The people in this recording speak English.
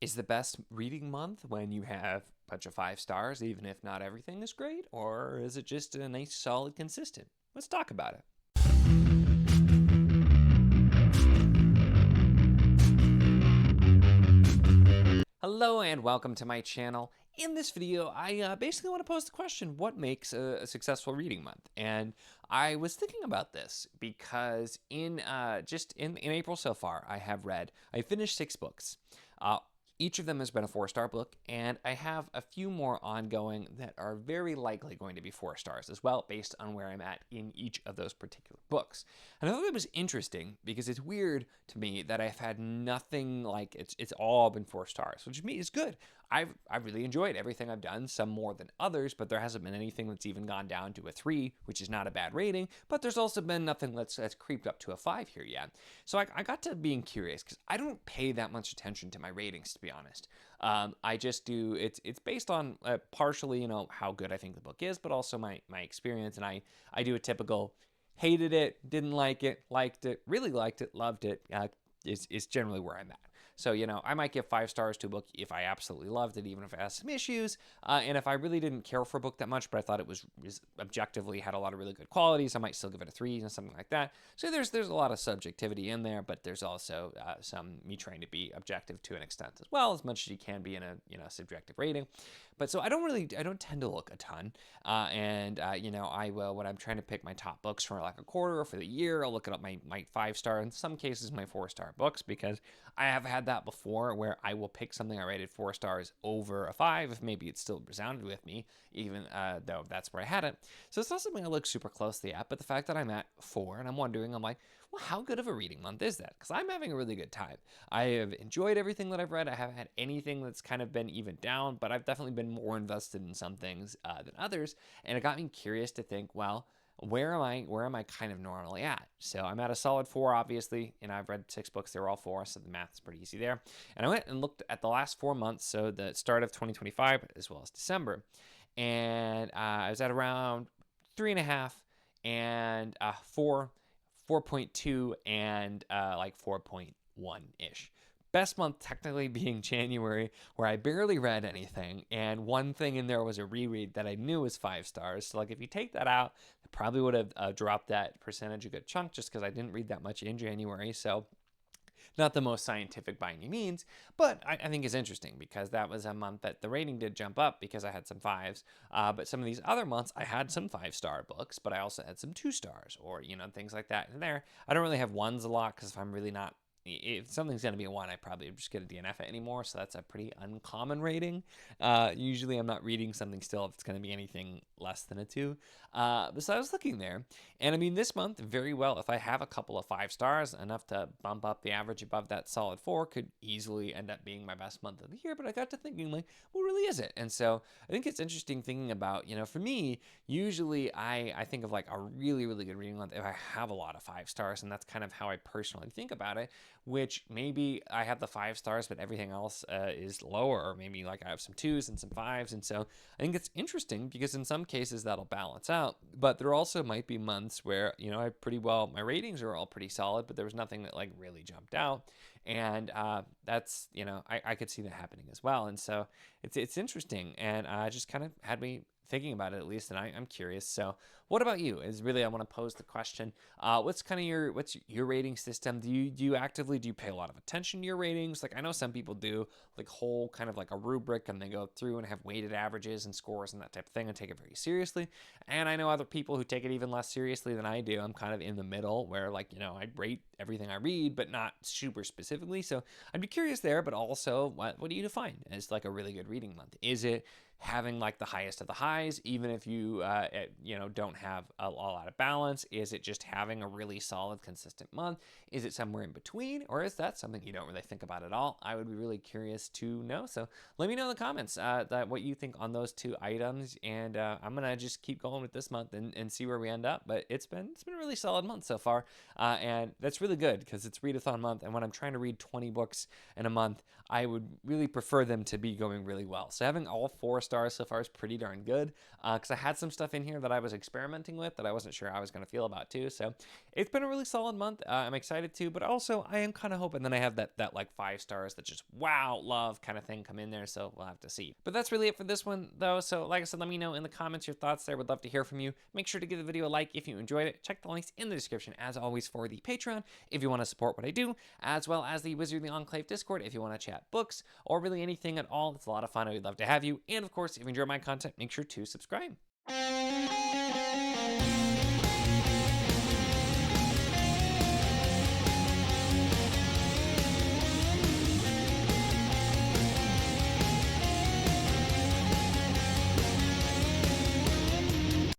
Is the best reading month when you have a bunch of 5 stars, even if not everything is great? Or is it just a nice, solid, consistent? Let's talk about it. Hello and welcome to my channel. In this video, I basically want to pose the question, what makes a successful reading month? And I was thinking about this because in April so far, I finished 6 books. Each of them has been a 4-star book, and I have a few more ongoing that are very likely going to be 4 stars as well, based on where I'm at in each of those particular books. And I thought it was interesting because it's weird to me that I've had nothing like it's all been 4 stars, which to me is good. I've really enjoyed everything I've done, some more than others, but there hasn't been anything that's even gone down to a 3, which is not a bad rating, but there's also been nothing that's creeped up to a 5 here yet. So I got to being curious because I don't pay that much attention to my ratings, to be honest. I just do, it's based on partially, how good I think the book is, but also my experience, and I do a typical hated it, didn't like it, liked it, really liked it, loved it, is generally where I'm at. So, I might give 5 stars to a book if I absolutely loved it, even if it has some issues. And if I really didn't care for a book that much, but I thought it was objectively had a lot of really good qualities, I might still give it a 3 or something like that. So there's a lot of subjectivity in there, but there's also some me trying to be objective to an extent as well, as much as you can be in a subjective rating. But so I don't tend to look a ton. I will, when I'm trying to pick my top books for like a quarter or for the year, I'll look at my 5-star, in some cases my 4-star books, because I have had that before where I will pick something I rated 4 stars over a 5 if maybe it still resounded with me, even though that's where I had it. So it's not something I look super closely at, but the fact that I'm at 4 and I'm like, well, how good of a reading month is that? Because I'm having a really good time. I have enjoyed everything that I've read. I haven't had anything that's kind of been even down, but I've definitely been more invested in some things than others. And it got me curious to think, well, where am I kind of normally at? So I'm at a solid 4, obviously, and I've read 6 books. They're all 4, so the math is pretty easy there. And I went and looked at the last 4 months, so the start of 2025 as well as December, and I was at around 3.5 and 4, 4.2, and like 4.1-ish. Best month technically being January, where I barely read anything, and one thing in there was a reread that I knew was 5 stars. So like if you take that out, I probably would have dropped that percentage a good chunk, just because I didn't read that much in January. So not the most scientific by any means, but I think it's interesting because that was a month that the rating did jump up because I had some 5s. But some of these other months, I had some 5-star books, but I also had some 2 stars or, things like that in there. I don't really have 1s a lot because if I'm really not, if something's going to be a 1, I probably just get a DNF it anymore. So that's a pretty uncommon rating. Usually I'm not reading something still if it's going to be anything less than a 2. So I was looking there, and I mean, this month, very well, if I have a couple of 5 stars, enough to bump up the average above that solid 4, could easily end up being my best month of the year. But I got to thinking, like, well, really is it? And so I think it's interesting thinking about, for me, usually I think of like a really, really good reading month if I have a lot of 5 stars, and that's kind of how I personally think about it, which maybe I have the 5 stars, but everything else is lower, or maybe like I have some 2s and some 5s. And so I think it's interesting because in some cases that'll balance out, but there also might be months where, my ratings are all pretty solid, but there was nothing that like really jumped out. And that's, I could see that happening as well. And so it's interesting, and just kind of had me thinking about it, at least, and I'm curious. So what about you? I want to pose the question, what's your rating system? Do you actively pay a lot of attention to your ratings? Like, I know some people do like whole kind of like a rubric, and they go through and have weighted averages and scores and that type of thing and take it very seriously. And I know other people who take it even less seriously than I do. I'm kind of in the middle where, like, I rate everything I read, but not super specifically. So I'd be curious there, but also what do you define as like a really good reading month? Is it having like the highest of the highs, even if you don't have a lot of balance? Is it just having a really solid, consistent month? Is it somewhere in between, or is that something you don't really think about at all? I would be really curious to know. So let me know in the comments what you think on those 2 items, and I'm gonna just keep going with this month and see where we end up. But it's been a really solid month so far, and that's really good because it's readathon month, and when I'm trying to read 20 books in a month, I would really prefer them to be going really well. So having all 4 stars so far is pretty darn good, because I had some stuff in here that I was experimenting with that I wasn't sure I was going to feel about too. So it's been a really solid month. I'm excited too, but also I am kind of hoping that I have that like 5 stars that just wow, love kind of thing come in there. So we'll have to see. But that's really it for this one though. So like I said, let me know in the comments your thoughts there. Would love to hear from you. Make sure to give the video a like if you enjoyed it. Check the links in the description as always for the Patreon if you want to support what I do, as well as the Wizard of the Enclave Discord if you want to chat books or really anything at all. It's a lot of fun. I would love to have you. And of course, if you enjoy my content, make sure to subscribe.